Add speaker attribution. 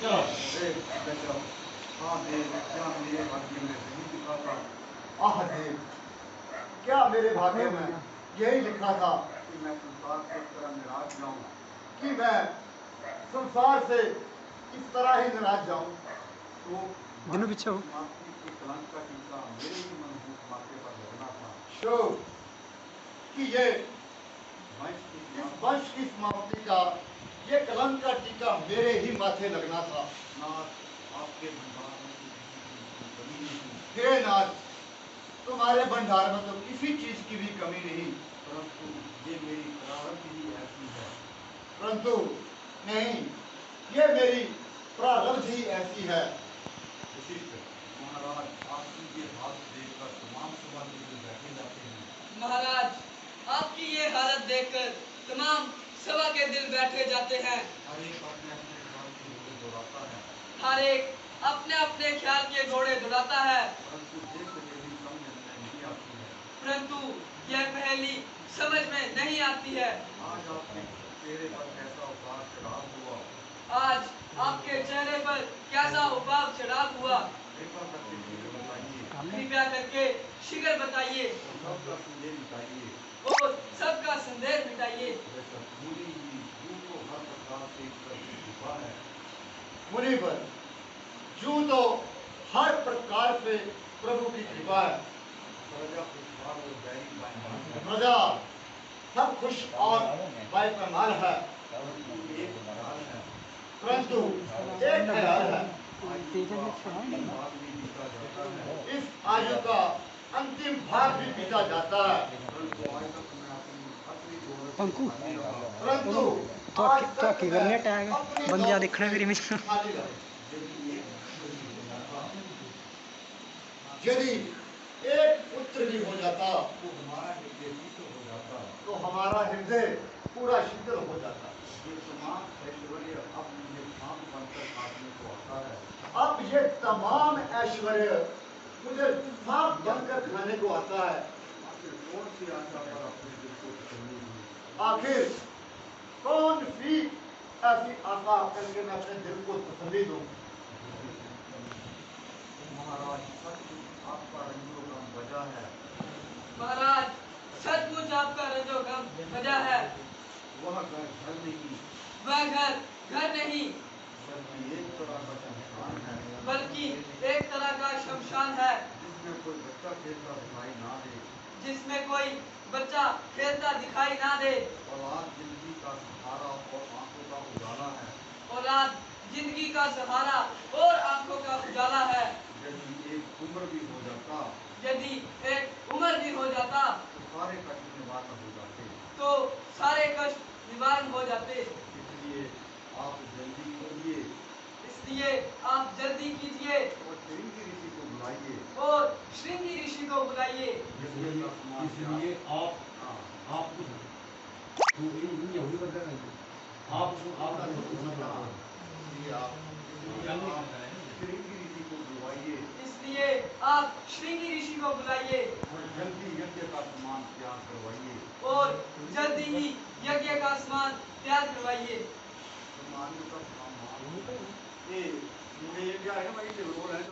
Speaker 1: क्या हाँ देव, क्या मेरे भाग्य में नहीं लिखा था।
Speaker 2: आह देव, क्या मेरे भाग्य में यही लिखा था
Speaker 1: कि मैं संसार से इस तरह निराश जाऊं।
Speaker 2: कि मैं संसार से इस तरह ही नाराज जाऊं।
Speaker 1: तो
Speaker 3: दोनों पीछे हो।
Speaker 1: समाप्ति के कलंक का टीका मेरे ही मनहूस माथे पर लगना था।
Speaker 2: शो कि ये
Speaker 1: वंश की
Speaker 2: इस वंश की समाप्ति का ये कलंक का टीका मेरे ही माथे लगना था।
Speaker 1: नाथ, आपके भंडार में तो किसी चीज की कमी नहीं,
Speaker 2: हे नाथ, तुम्हारे भंडार में तो किसी चीज की भी कमी नहीं,
Speaker 1: परंतु ये मेरी प्रारब्ध ही ऐसी है।
Speaker 2: परंतु नहीं, ये मेरी प्रारब्ध ही ऐसी है।
Speaker 1: विशिष्ट महाराज, आपकी ये हाथ देखकर तमाम सभा के लोग बैठे जाते हैं।
Speaker 4: महाराज, आपकी ये हालत देखकर तमाम सभा के दिल बैठे जाते हैं।
Speaker 1: हर एक अपने अपने ख्याल के घोड़े दौड़ाता है,
Speaker 4: हर एक अपने अपने ख्याल के घोड़े दौड़ाता है,
Speaker 1: परंतु ये पहेली समझ में नहीं आती है।
Speaker 4: परंतु यह पहेली समझ में नहीं आती है।
Speaker 1: आज आपके चेहरे पर कैसा उतार चढ़ाव हुआ,
Speaker 4: आज आपके चेहरे पर कैसा उबाब चढ़ाव हुआ,
Speaker 1: कृपा करके शीघ्र बताइए
Speaker 4: कृपया करके शीघ्र बताइए
Speaker 1: और सबका संदेह मिटाइए।
Speaker 4: और सबका संदेह मिटाइए।
Speaker 1: जैसा पूरी ही रूह को हर प्रकार से ईश्वर की कृपा है।
Speaker 2: मुनि पर यूं तो हर प्रकार से प्रभु की कृपा है।
Speaker 1: प्रजा खुशहाल और बैरी बाईमान है,
Speaker 2: प्रजा सब खुश और बाईकमाल है,
Speaker 1: परंतु एक ख्याल है,
Speaker 2: परंतु एक ख्याल है,
Speaker 1: आयु का अंतिम भाग भी बीता जाता है।
Speaker 2: इस आयु का अंतिम भाग भी बीता जाता है,
Speaker 1: परंतु आज तक मैं अपनी असली दौलत
Speaker 3: पंकु।
Speaker 1: से खाली रहा।
Speaker 2: परंतु
Speaker 3: तो
Speaker 2: आज
Speaker 3: तो
Speaker 2: तक
Speaker 3: की
Speaker 2: मैं
Speaker 3: करने टैग
Speaker 2: अपनी
Speaker 3: बंदिया
Speaker 2: दौलत
Speaker 3: देखना
Speaker 2: से
Speaker 3: मेरी में
Speaker 2: खाली रहा।
Speaker 1: यदि एक पुत्र भी हो जाता,
Speaker 2: यदि एक पुत्र भी हो जाता
Speaker 1: तो हमारा हृदय शीतल हो जाता।
Speaker 2: तो हमारा हृदय पूरा शीतल हो जाता।
Speaker 1: ये तमाम ऐश्वर्य अब मुझे सांप बनकर काटने को आता है।
Speaker 2: अब ये तमाम ऐश्वर्य मुझे सांप बनकर खाने को आता है।
Speaker 1: आखिर कौन सी आशा पर अपने दिल को तसल्ली दूं?
Speaker 2: आखिर कौन सी ऐसी आशा करके मैं अपने दिल को तसल्ली दूं।
Speaker 1: महाराज, सचमुच आपका रंजोगम वजह है।
Speaker 4: महाराज, सचमुच आपका रजोगम वजह है।
Speaker 1: वह घर नहीं,
Speaker 4: वह घर नहीं,
Speaker 1: बल्कि एक तरह का शमशान है,
Speaker 4: बल्कि एक तरह का शमशान है,
Speaker 1: जिसमें कोई बच्चा खेलता दिखाई ना दे।
Speaker 4: जिसमें कोई बच्चा खेलता दिखाई ना दे।
Speaker 1: औलाद जिंदगी का सहारा और आंखों का उजाला है।
Speaker 4: औलाद जिंदगी का सहारा और आंखों का उजाला है।
Speaker 1: यदि एक उम्र भी हो जाता,
Speaker 4: यदि एक उम्र भी हो जाता,
Speaker 1: तो सारे कष्ट निवारण हो जाते।
Speaker 4: तो सारे कष्ट निवारण हो जाते।
Speaker 1: इसलिए आप जल्दी कीजिए
Speaker 4: इसलिए आप जल्दी कीजिए
Speaker 1: और श्रृंगी ऋषि को बुलाइए।
Speaker 4: और श्रृंगी ऋषि को बुलाइए।
Speaker 5: इसलिए आप
Speaker 1: हाँ, श्रृंगी ऋषि को बुलवाइए
Speaker 4: इसलिए आप श्रृंगी ऋषि को बुलाइए
Speaker 1: और जल्दी यज्ञ का सामान तैयार करवाइए।
Speaker 4: और जल्दी ही यज्ञ का सामान तैयार करवाइए।
Speaker 1: सामान का सामान
Speaker 2: ये मुझे ये क्या है ना भाई, ये रोल है।